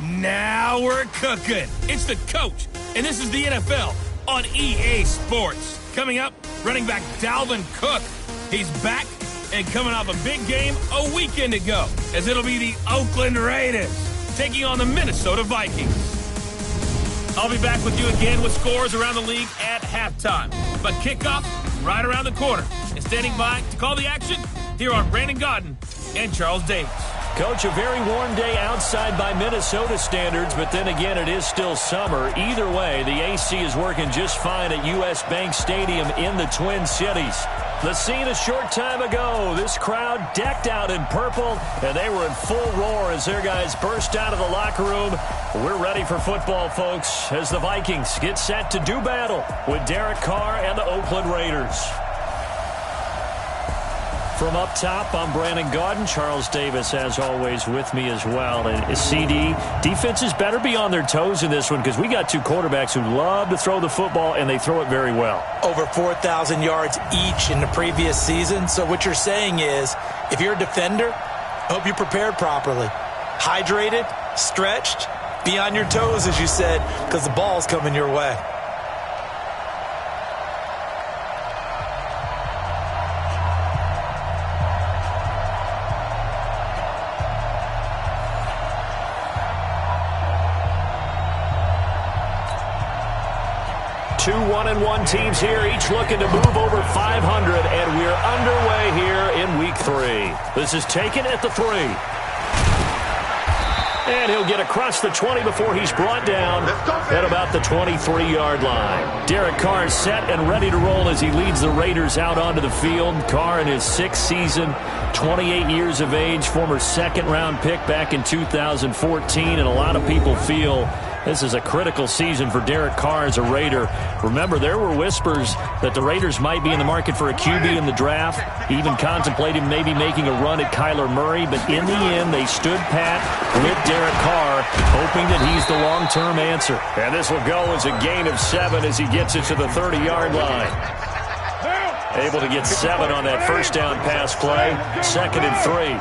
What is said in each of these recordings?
Now we're cooking. It's the coach, and this is the NFL on EA Sports. Coming up, running back Dalvin Cook. He's back and coming off a big game a weekend ago, as it'll be the Oakland Raiders taking on the Minnesota Vikings. I'll be back with you again with scores around the league at halftime. But kickoff right around the corner. And standing by to call the action, here are Brandon Gaudin and Charles Davis. Coach, a very warm day outside by Minnesota standards, but then again, it is still summer. Either way, the AC is working just fine at U.S. Bank Stadium in the Twin Cities. The scene a short time ago, this crowd decked out in purple, and they were in full roar as their guys burst out of the locker room. We're ready for football, folks, as the Vikings get set to do battle with Derek Carr and the Oakland Raiders. From up top, I'm Brandon Gaudin. Charles Davis, as always, with me as well. And CD, defenses better be on their toes in this one because we got two quarterbacks who love to throw the football, and they throw it very well. Over 4,000 yards each in the previous season. So what you're saying is, if you're a defender, I hope you're prepared properly. Hydrated, stretched, be on your toes, as you said, because the ball's coming your way. Two 1-1 teams here, each looking to move over 500, and we're underway here in Week 3. This is taken at the 3. And he'll get across the 20 before he's brought down at about the 23-yard line. Derek Carr is set and ready to roll as he leads the Raiders out onto the field. Carr in his 6th season, 28 years of age, former second-round pick back in 2014, and a lot of people feel this is a critical season for Derek Carr as a Raider. Remember, there were whispers that the Raiders might be in the market for a QB in the draft, even contemplated maybe making a run at Kyler Murray, but in the end, they stood pat with Derek Carr, hoping that he's the long-term answer. And this will go as a gain of 7 as he gets it to the 30-yard line. Able to get 7 on that first down pass play, 2nd and 3.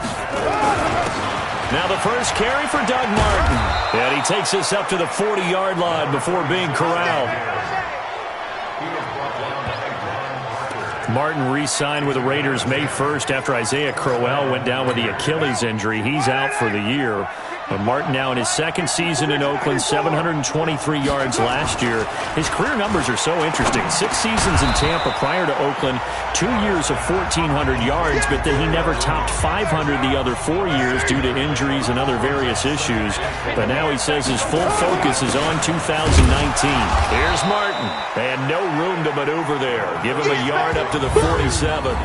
Now the first carry for Doug Martin. And he takes us up to the 40-yard line before being corralled. Martin re-signed with the Raiders May 1st after Isaiah Crowell went down with the Achilles injury. He's out for the year. But Martin now in his 2nd season in Oakland, 723 yards last year. His career numbers are so interesting. 6 seasons in Tampa prior to Oakland, 2 years of 1,400 yards, but then he never topped 500 the other 4 years due to injuries and other various issues. But now he says his full focus is on 2019. Here's Martin, and no room to maneuver there. Give him a yard up to the 47.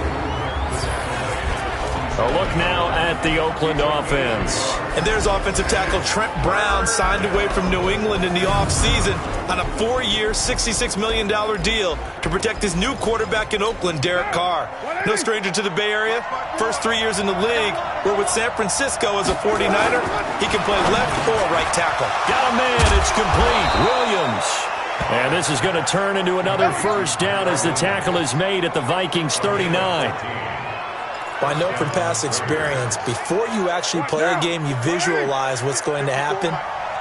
A look now at the Oakland offense. And there's offensive tackle Trent Brown signed away from New England in the offseason on a 4-year, $66 million deal to protect his new quarterback in Oakland, Derek Carr. No stranger to the Bay Area. First 3 years in the league, where with San Francisco as a 49er, he can play left or right tackle. Got a man, it's complete. Williams. And this is going to turn into another first down as the tackle is made at the Vikings 39. Well, I know from past experience, before you actually play a game, you visualize what's going to happen.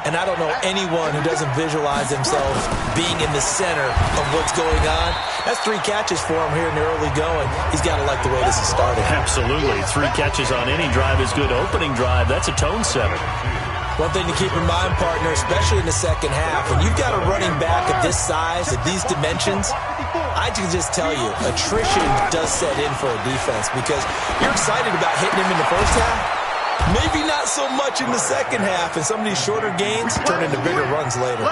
And I don't know anyone who doesn't visualize themselves being in the center of what's going on. That's 3 catches for him here in the early going. He's got to like the way this is starting. Absolutely. 3 catches on any drive is good. Opening drive, that's a tone setter. One thing to keep in mind, partner, especially in the second half, when you've got a running back of this size, of these dimensions, I can just tell you, attrition does set in for a defense because you're excited about hitting him in the first half. Maybe not so much in the second half, and some of these shorter gains turn into bigger runs later.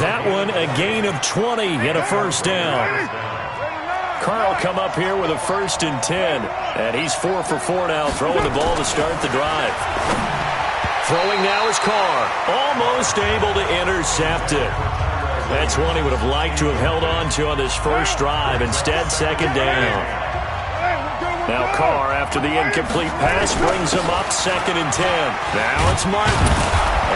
That one, a gain of 20 and a first down. Carl come up here with a 1st and 10, and he's 4 for 4 now, throwing the ball to start the drive. Throwing now is Carr, almost able to intercept it. That's one he would have liked to have held on to on this first drive. Instead, 2nd down. Now Carr, after the incomplete pass, brings him up 2nd and 10. Now it's Martin.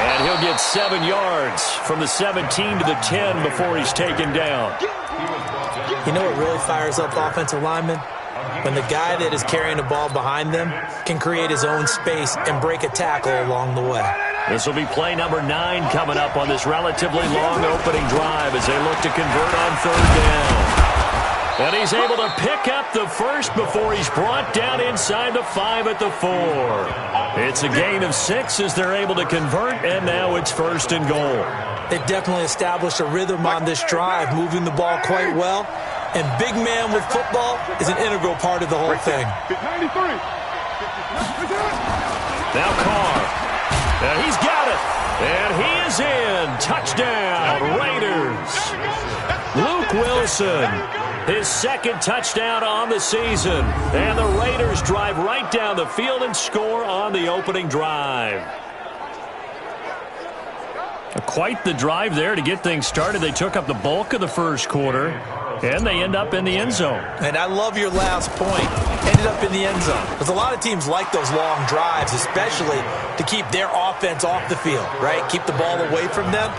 And he'll get 7 yards from the 17 to the 10 before he's taken down. You know what really fires up offensive linemen? When the guy that is carrying the ball behind them can create his own space and break a tackle along the way. This will be play number 9 coming up on this relatively long opening drive as they look to convert on third down. And he's able to pick up the first before he's brought down inside the 5 at the 4. It's a gain of 6 as they're able to convert, and now it's first and goal. They've definitely established a rhythm on this drive, moving the ball quite well. And big man with football is an integral part of the whole thing. Now Carr. And he's got it. And he is in. Touchdown, Raiders. Luke Wilson, his second touchdown on the season. And the Raiders drive right down the field and score on the opening drive. Quite the drive there to get things started. They took up the bulk of the first quarter, and they end up in the end zone. And I love your last point. Ended up in the end zone. Because a lot of teams like those long drives, especially to keep their offense off the field, right? Keep the ball away from them.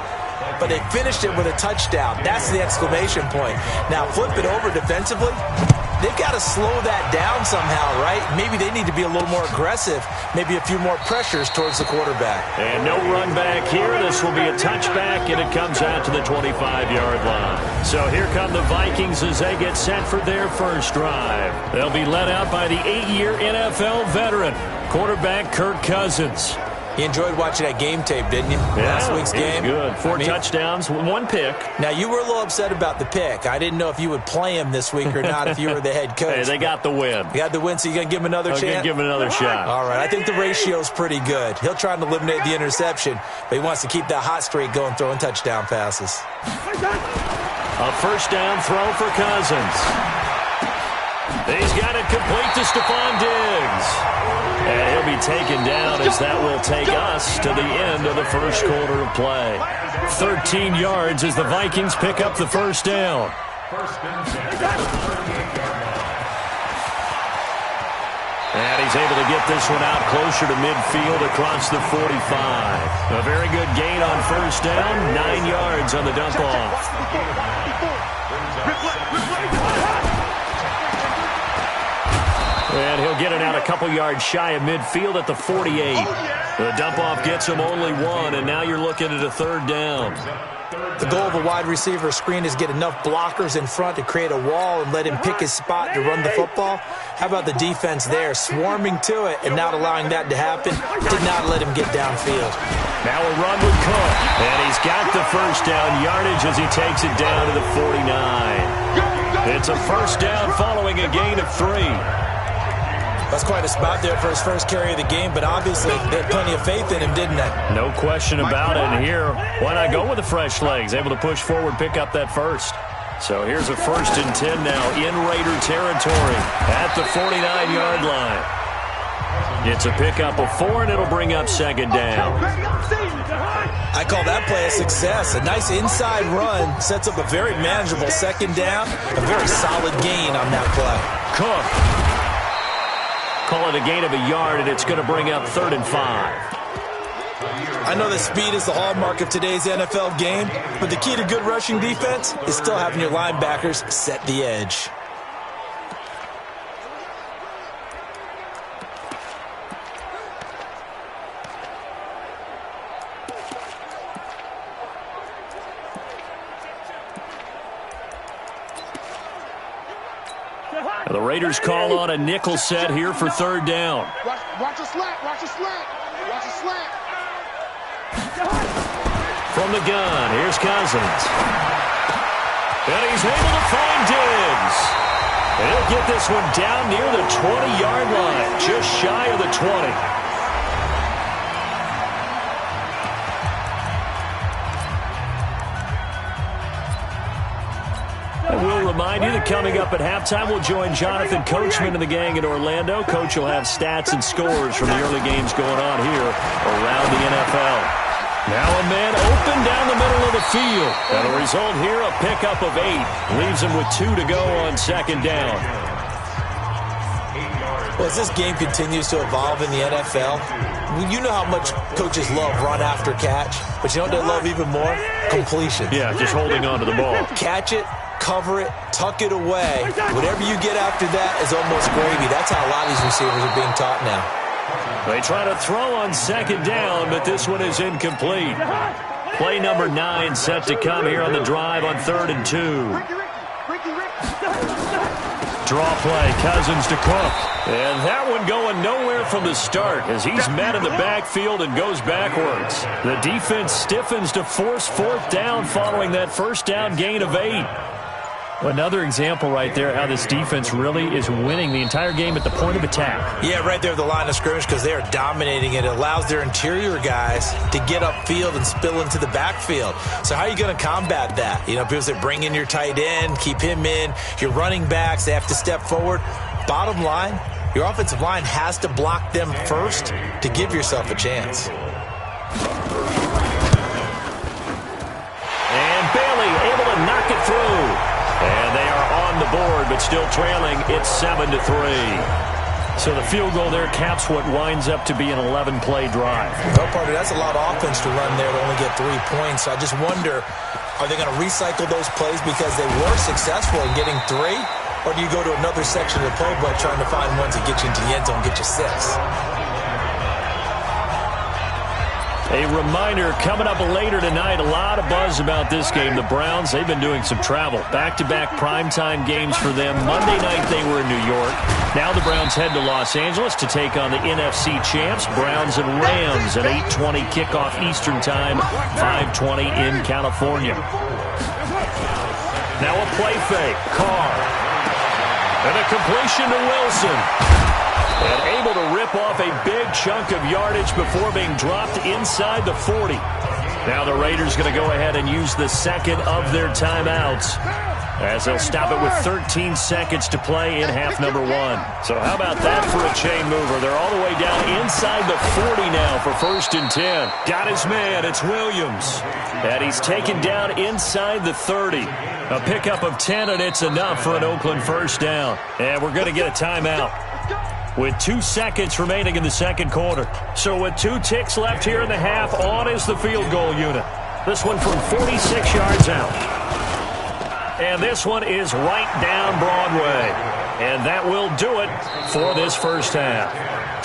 But they finished it with a touchdown. That's the exclamation point. Now flip it over defensively. They've got to slow that down somehow, right? Maybe they need to be a little more aggressive. Maybe a few more pressures towards the quarterback. And no run back here. This will be a touchback, and it comes out to the 25-yard line. So here come the Vikings as they get set for their first drive. They'll be led out by the 8-year NFL veteran, quarterback Kirk Cousins. You enjoyed watching that game tape, didn't you? Yeah, Last week's game. Good. 4 touchdowns, 1 pick. Now, you were a little upset about the pick. I didn't know if you would play him this week or not if you were the head coach. Hey, they got the win. You got the win, so you're going to give him another chance? I'm going to give him another shot. All right. I think the ratio's pretty good. He'll try and eliminate the interception, but he wants to keep that hot streak going, throwing touchdown passes. A first down throw for Cousins. He's got it complete to Stephon Diggs. And he'll be taken down as that will take us to the end of the first quarter of play. 13 yards as the Vikings pick up the first down. And he's able to get this one out closer to midfield across the 45. A very good gain on first down, 9 yards on the dump off. And he'll get it out a couple yards shy of midfield at the 48. The dump-off gets him only 1, and now you're looking at a third down. The goal of a wide receiver screen is get enough blockers in front to create a wall and let him pick his spot to run the football. How about the defense there, swarming to it and not allowing that to happen? Did not let him get downfield. Now a run with Cook, and he's got the first down yardage as he takes it down to the 49. It's a first down following a gain of 3. That's quite a spot there for his first carry of the game, but obviously they had plenty of faith in him, didn't they? No question about it. And here, why not go with the fresh legs? Able to push forward, pick up that first. So here's a 1st and 10 now in Raider territory at the 49-yard line. It's a pickup of 4, and it'll bring up second down. I call that play a success. A nice inside run sets up a very manageable second down. A very solid gain on that play. Cook. Call it a gain of a yard, and it's going to bring up 3rd and 5. I know that speed is the hallmark of today's NFL game, but the key to good rushing defense is still having your linebackers set the edge. The Raiders call on a nickel set here for 3rd down. Watch a slant, watch a slant, watch a slant. From the gun, here's Cousins. And he's able to find Diggs. And he'll get this one down near the 20-yard line, just shy of the 20. We'll remind you that coming up at halftime, we'll join Jonathan Coachman and the gang in Orlando. Coach will have stats and scores from the early games going on here around the NFL. Now a man open down the middle of the field. And a result here, a pickup of 8. Leaves him with 2 to go on second down. Well, as this game continues to evolve in the NFL, you know how much coaches love run after catch, but you know what they love even more? Completion. Yeah, just holding on to the ball. Catch it, cover it, tuck it away. Whatever you get after that is almost gravy. That's how a lot of these receivers are being taught now. They try to throw on second down, but this one is incomplete. Play number 9 set to come here on the drive on 3rd and 2. Draw play, Cousins to Cook. And that one going nowhere from the start as he's met in the backfield and goes backwards. The defense stiffens to force 4th down following that first down gain of 8. Another example right there how this defense really is winning the entire game at the point of attack. Yeah, right there at the line of scrimmage because they are dominating it. It allows their interior guys to get upfield and spill into the backfield. So how are you going to combat that? You know, people say bring in your tight end, keep him in. Your running backs, they have to step forward. Bottom line, your offensive line has to block them first to give yourself a chance. And Bailey able to knock it through. And they are on the board, but still trailing. It's 7-3. So the field goal there caps what winds up to be an 11-play drive. Well, partner, that's a lot of offense to run there to only get 3 points. So I just wonder, are they going to recycle those plays because they were successful in getting 3? Or do you go to another section of the playbook trying to find ones that get you into the end zone, get you 6? A reminder, coming up later tonight, a lot of buzz about this game. The Browns, they've been doing some travel. Back-to-back primetime games for them. Monday night they were in New York. Now the Browns head to Los Angeles to take on the NFC champs, Browns and Rams, at 8:20 kickoff Eastern Time, 5:20 in California. Now a play fake. Carr. And a completion to Wilson. And able to rip off a big chunk of yardage before being dropped inside the 40. Now the Raiders going to go ahead and use the second of their timeouts as they'll stop it with 13 seconds to play in half number 1. So how about that for a chain mover? They're all the way down inside the 40 now for 1st and 10. Got his man. It's Williams. And he's taken down inside the 30. A pickup of 10, and it's enough for an Oakland first down. And we're going to get a timeout with 2 seconds remaining in the second quarter. So with 2 ticks left here in the half, on is the field goal unit. This one from 46 yards out. And this one is right down Broadway. And that will do it for this first half.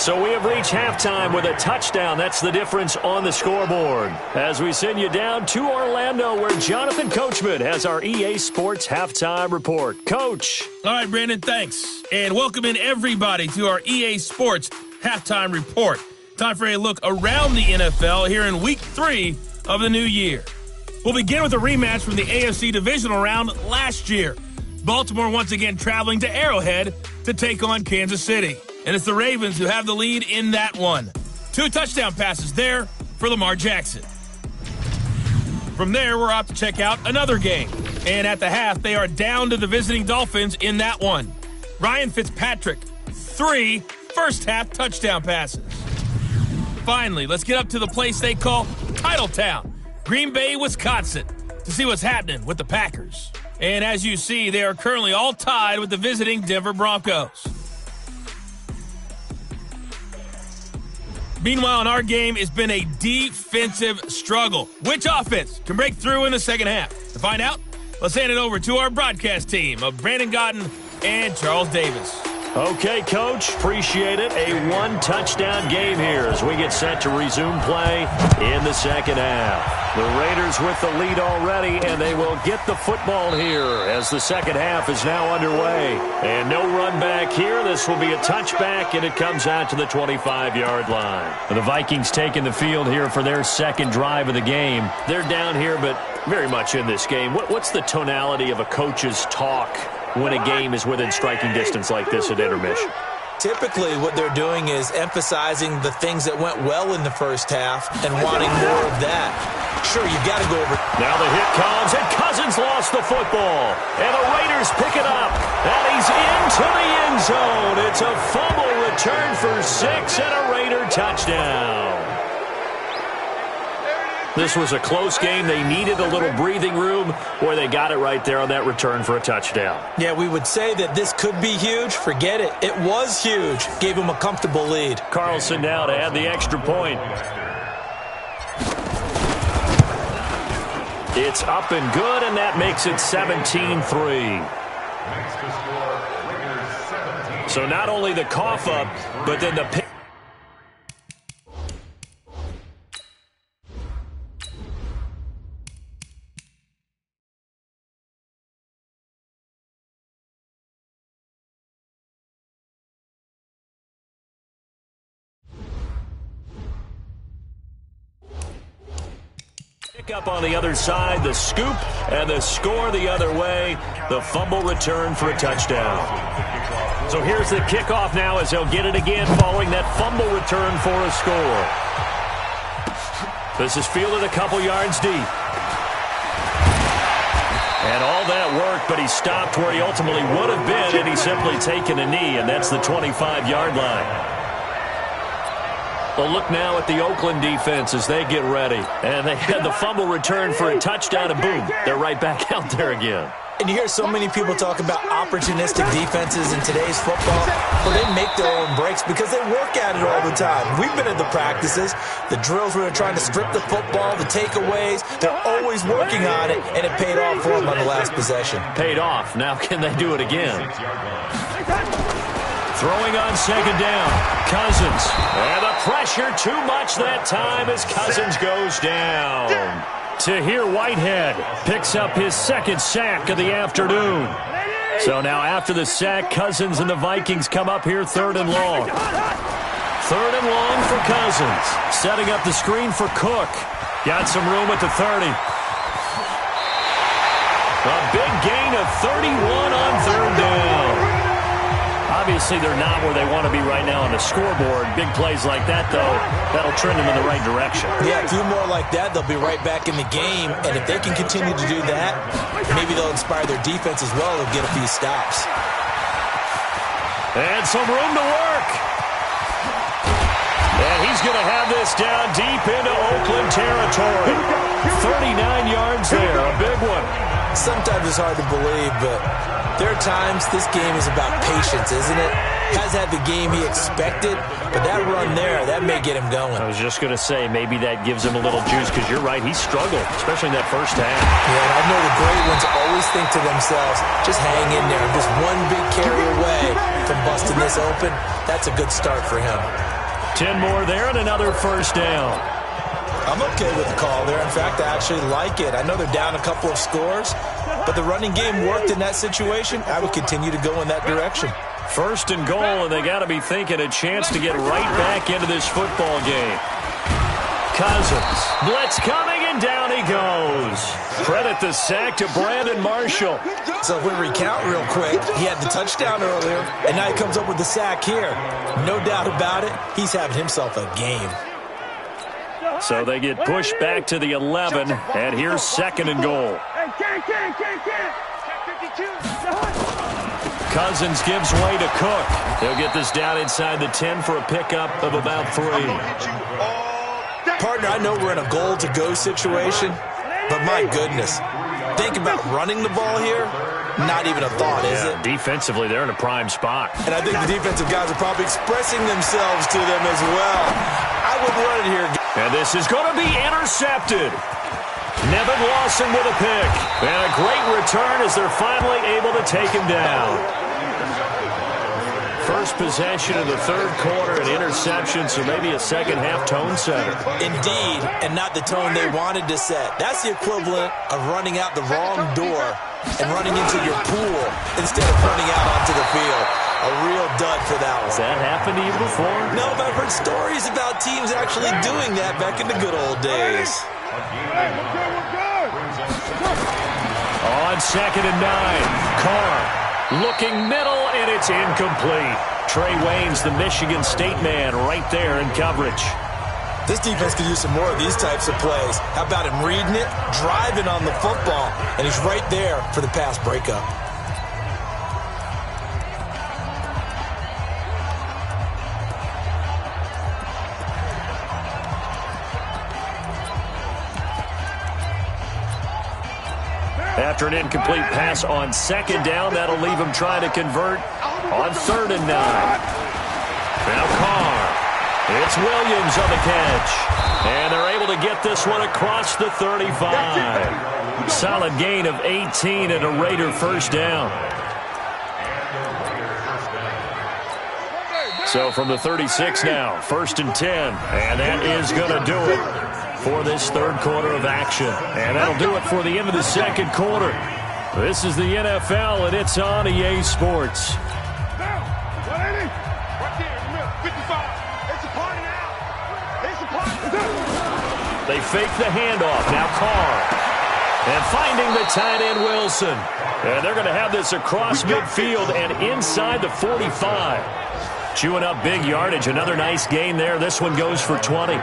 So we have reached halftime with a touchdown. That's the difference on the scoreboard. As we send you down to Orlando, where Jonathan Coachman has our EA Sports Halftime Report. Coach. All right, Brandon, thanks. And welcome in everybody to our EA Sports Halftime Report. Time for a look around the NFL here in Week 3 of the new year. We'll begin with a rematch from the AFC Divisional Round last year. Baltimore once again traveling to Arrowhead to take on Kansas City. And it's the Ravens who have the lead in that one. 2 touchdown passes there for Lamar Jackson. From there, we're off to check out another game. And at the half, they are down to the visiting Dolphins in that one. Ryan Fitzpatrick, 3 first-half touchdown passes. Finally, let's get up to the place they call Titletown, Green Bay, Wisconsin, to see what's happening with the Packers. And as you see, they are currently all tied with the visiting Denver Broncos. Meanwhile, in our game, it's been a defensive struggle. Which offense can break through in the second half? To find out, let's hand it over to our broadcast team of Brandon Gotten and Charles Davis. Okay, Coach, appreciate it. A 1-touchdown game here as we get set to resume play in the second half. The Raiders with the lead already, and they will get the football here as the second half is now underway. And no run back here. This will be a touchback, and it comes out to the 25-yard line. The Vikings taking the field here for their second drive of the game. They're down here, but very much in this game. What's the tonality of a coach's talk when a game is within striking distance like this at intermission? Typically, what they're doing is emphasizing the things that went well in the first half and wanting more of that. Sure, you've got to go over. Now the hit comes, and Cousins lost the football. And the Raiders pick it up. And he's into the end zone. It's a fumble return for 6 and a Raider touchdown. This was a close game. They needed a little breathing room where they got it right there on that return for a touchdown. Yeah, we would say that this could be huge. Forget it. It was huge. Gave him a comfortable lead. Carlson now to add the extra point. It's up and good, and that makes it 17-3. So not only the cough up, but then the pick. Up on the other side, the scoop and the score the other way. The fumble return for a touchdown. So here's the kickoff now as he'll get it again following that fumble return for a score. This is fielded a couple yards deep. And all that work, but he stopped where he ultimately would have been had he simply taken a knee, and that's the 25-yard line. Well, look now at the Oakland defense as they get ready. And they had the fumble return for a touchdown, and boom, they're right back out there again. And you hear so many people talk about opportunistic defenses in today's football, where they make their own breaks because they work at it all the time. We've been at the practices, the drills where they're trying to strip the football, the takeaways. They're always working on it, and it paid off for them on the last possession. Paid off. Now can they do it again? Throwing on second down, Cousins. And the pressure too much that time as Cousins goes down. Tahir Whitehead picks up his second sack of the afternoon. So now after the sack, Cousins and the Vikings come up here third and long. Third and long for Cousins. Setting up the screen for Cook. Got some room at the 30. A big gain of 31 on third down. Obviously, they're not where they want to be right now on the scoreboard. Big plays like that, though, that'll trend them in the right direction. Yeah, a few more like that, they'll be right back in the game. And if they can continue to do that, maybe they'll inspire their defense as well. They'll get a few stops. And some room to work. And he's going to have this down deep into Oakland territory. 39 yards there, a big one. Sometimes it's hard to believe, but there are times this game is about patience, isn't it? Has had the game he expected, but that run there, that may get him going. I was just going to say, maybe that gives him a little juice, because you're right, he struggled, especially in that first half. Yeah, and I know the great ones always think to themselves, just hang in there. Just one big carry away from busting this open. That's a good start for him. 10 more there and another first down. I'm okay with the call there. In fact, I actually like it. I know they're down a couple of scores, but the running game worked in that situation. I would continue to go in that direction. First and goal, and they got to be thinking a chance to get right back into this football game. Cousins, blitz coming, and down he goes. Credit the sack to Brandon Marshall. So if we recount real quick, he had the touchdown earlier, and now he comes up with the sack here. No doubt about it, he's having himself a game. So they get pushed back to the 11, and here's second and goal. Cousins gives way to Cook. He'll get this down inside the 10 for a pickup of about 3. Partner, I know we're in a goal-to-go situation, but my goodness, think about running the ball here. Not even a thought, is it? Defensively, they're in a prime spot. And I think the defensive guys are probably expressing themselves to them as well. I would run it here. And this is going to be intercepted. Nevin Lawson with a pick. And a great return as they're finally able to take him down. First possession of the third quarter, an interception, so maybe a second-half tone setter. Indeed, and not the tone they wanted to set. That's the equivalent of running out the wrong door and running into your pool instead of running out onto the field. A real dud for that one. Has that happened to you before? No, but I've heard stories about teams actually doing that back in the good old days. On second and 9, Carr looking middle, and it's incomplete. Trey Waynes, the Michigan State man, right there in coverage. This defense could use some more of these types of plays. How about him reading it, driving on the football, and he's right there for the pass breakup. After an incomplete pass on second down, that'll leave him trying to convert on third and 9. Now Carr. It's Williams on the catch. And they're able to get this one across the 35. Solid gain of 18 and a Raider first down. So from the 36 now, first and 10. And that is going to do it for this third quarter of action. And that'll do it for the end of the second quarter. This is the NFL, and it's on EA Sports. They fake the handoff. Now Carr. And finding the tight end, Wilson. And they're going to have this across midfield and inside the 45. Chewing up big yardage. Another nice gain there. This one goes for 20.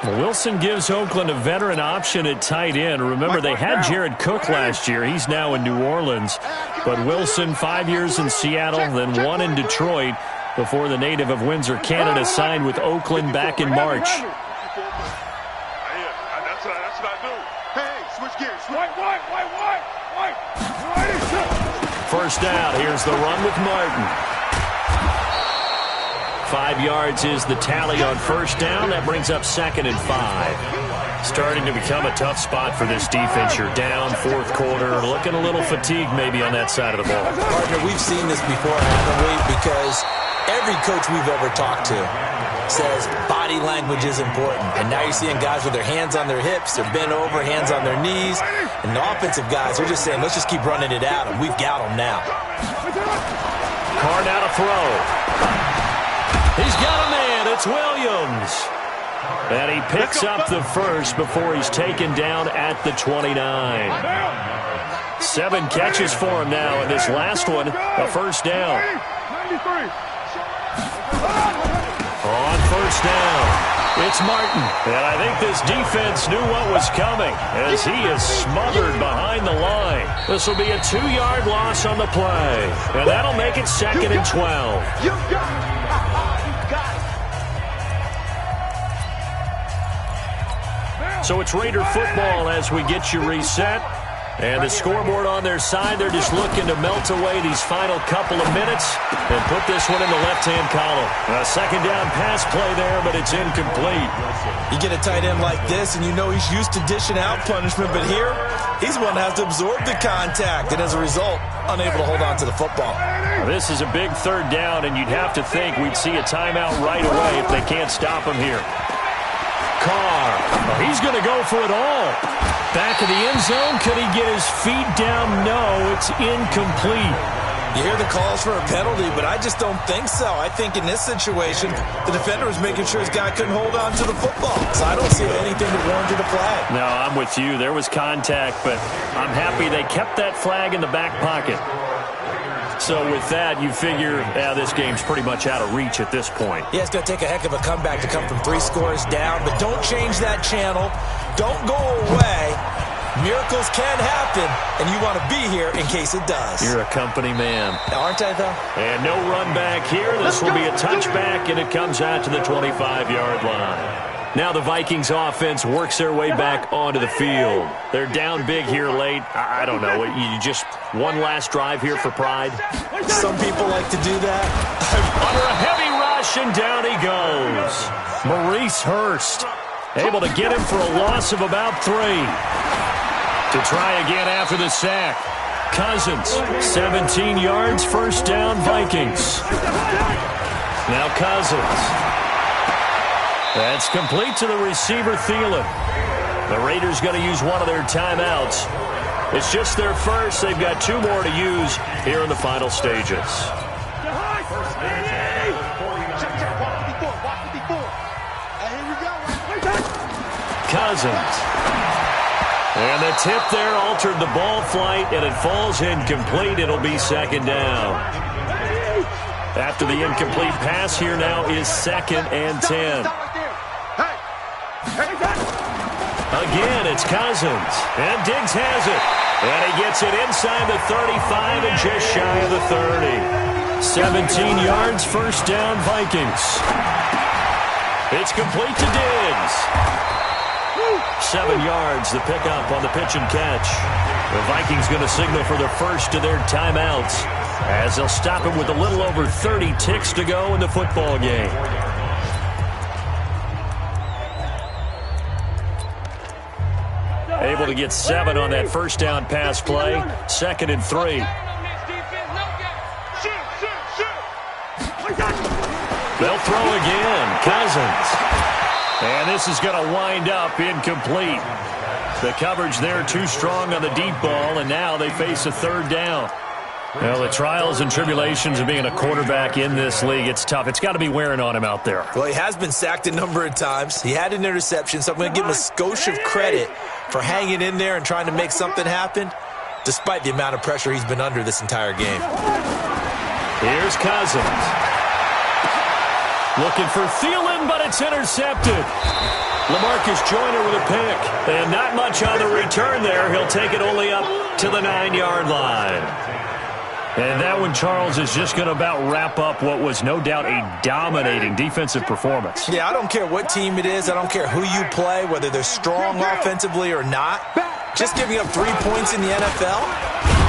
Well, Wilson gives Oakland a veteran option at tight end. Remember, they had Jared Cook last year. He's now in New Orleans. But Wilson, 5 years in Seattle, then 1 in Detroit before the native of Windsor, Canada, signed with Oakland back in March. First down. Here's the run with Martin. 5 yards is the tally on first down. That brings up 2nd and 5. Starting to become a tough spot for this defense. You're down, fourth quarter. Looking a little fatigued maybe on that side of the ball. Partner, we've seen this before, haven't we? Because every coach we've ever talked to says body language is important. And now you're seeing guys with their hands on their hips, they're bent over, hands on their knees. And the offensive guys, they're just saying, let's just keep running it out, and we've got them now. Carr now to throw. He's got a man. It's Williams. And he picks up the first before he's taken down at the 29. 7 catches for him now, and this last one, a first down. On first down, it's Martin. And I think this defense knew what was coming as he is smothered behind the line. This will be a 2-yard loss on the play. And that'll make it 2nd and 12. So it's Raider football as we get you reset. And the scoreboard on their side, they're just looking to melt away these final couple of minutes and put this one in the left-hand column. A second down pass play there, but it's incomplete. You get a tight end like this, and you know he's used to dishing out punishment, but here, he's the one that has to absorb the contact, and as a result, unable to hold on to the football. This is a big third down, and you'd have to think we'd see a timeout right away if they can't stop him here. Carr, he's going to go for it all. Back of the end zone. Could he get his feet down? No, it's incomplete. You hear the calls for a penalty, but I just don't think so. I think in this situation, the defender was making sure his guy couldn't hold on to the football. So I don't see anything that warranted a flag. No, I'm with you. There was contact, but I'm happy they kept that flag in the back pocket. So with that, you figure, this game's pretty much out of reach at this point. Yeah, it's going to take a heck of a comeback to come from 3 scores down, but don't change that channel. Don't go away. Miracles can happen, and you want to be here in case it does. You're a company man. Aren't I, though? And no run back here. This will be a touchback, and it comes out to the 25-yard line. Now the Vikings offense works their way back onto the field. They're down big here late. I don't know. You just one last drive here for pride? Some people like to do that. Under a heavy rush, and down he goes. Maurice Hurst able to get him for a loss of about 3. To try again after the sack. Cousins, 17 yards, first down, Vikings. Now Cousins. That's complete to the receiver, Thielen. The Raiders going to use one of their timeouts. It's just their first. They've got 2 more to use here in the final stages. Cousins. And the tip there altered the ball flight, and it falls incomplete. It'll be 2nd down. After the incomplete pass, here now is 2nd and 10. Again, it's Cousins. And Diggs has it. And he gets it inside the 35 and just shy of the 30. 17 yards, first down, Vikings. It's complete to Diggs. 7 yards, the pickup on the pitch and catch. The Vikings going to signal for the first of their timeouts as they'll stop it with a little over 30 ticks to go in the football game. Able to get 7 on that first down pass play. 2nd and 3. They'll throw again. Cousins. And this is going to wind up incomplete. The coverage there too strong on the deep ball, and now they face a 3rd down. Well, the trials and tribulations of being a quarterback in this league, it's tough. It's got to be wearing on him out there. Well, he has been sacked a number of times. He had an interception, so I'm going to give him a skosh of credit for hanging in there and trying to make something happen, despite the amount of pressure he's been under this entire game. Here's Cousins. Looking for Thielen, but it's intercepted. LaMarcus Joyner with a pick. And not much on the return there. He'll take it only up to the 9-yard line. And that one, Charles, is just going to about wrap up what was no doubt a dominating defensive performance. Yeah, I don't care what team it is. I don't care who you play, whether they're strong offensively or not. Just giving up 3 points in the NFL,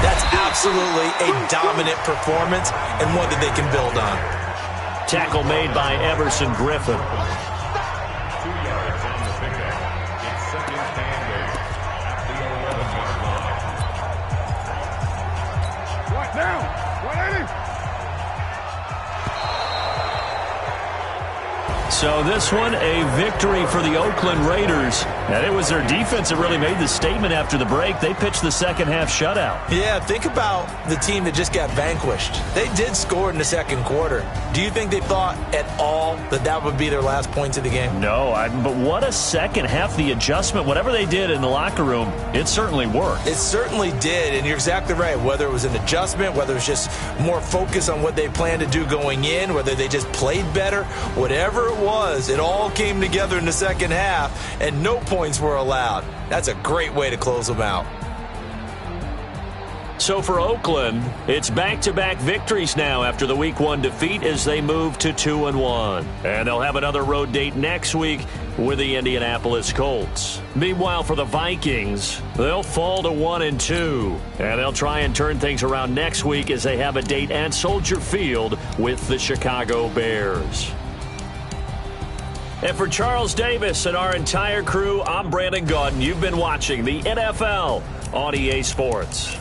that's absolutely a dominant performance and one that they can build on. Tackle made by Everson Griffin. So this one, a victory for the Oakland Raiders. And it was their defense that really made the statement after the break. They pitched the second-half shutout. Yeah, think about the team that just got vanquished. They did score in the second quarter. Do you think they thought at all that that would be their last points of the game? No, but what a second half. The adjustment, whatever they did in the locker room, it certainly worked. It certainly did, and you're exactly right. Whether it was an adjustment, whether it was just more focus on what they planned to do going in, whether they just played better, whatever it was, it all came together in the second half, and no points were allowed. That's a great way to close them out. So for Oakland, it's back-to-back victories now after the Week 1 defeat as they move to 2-1. And they'll have another road date next week with the Indianapolis Colts. Meanwhile, for the Vikings, they'll fall to 1-2. And they'll try and turn things around next week as they have a date at Soldier Field with the Chicago Bears. And for Charles Davis and our entire crew, I'm Brandon Gaudin. You've been watching the NFL on EA Sports.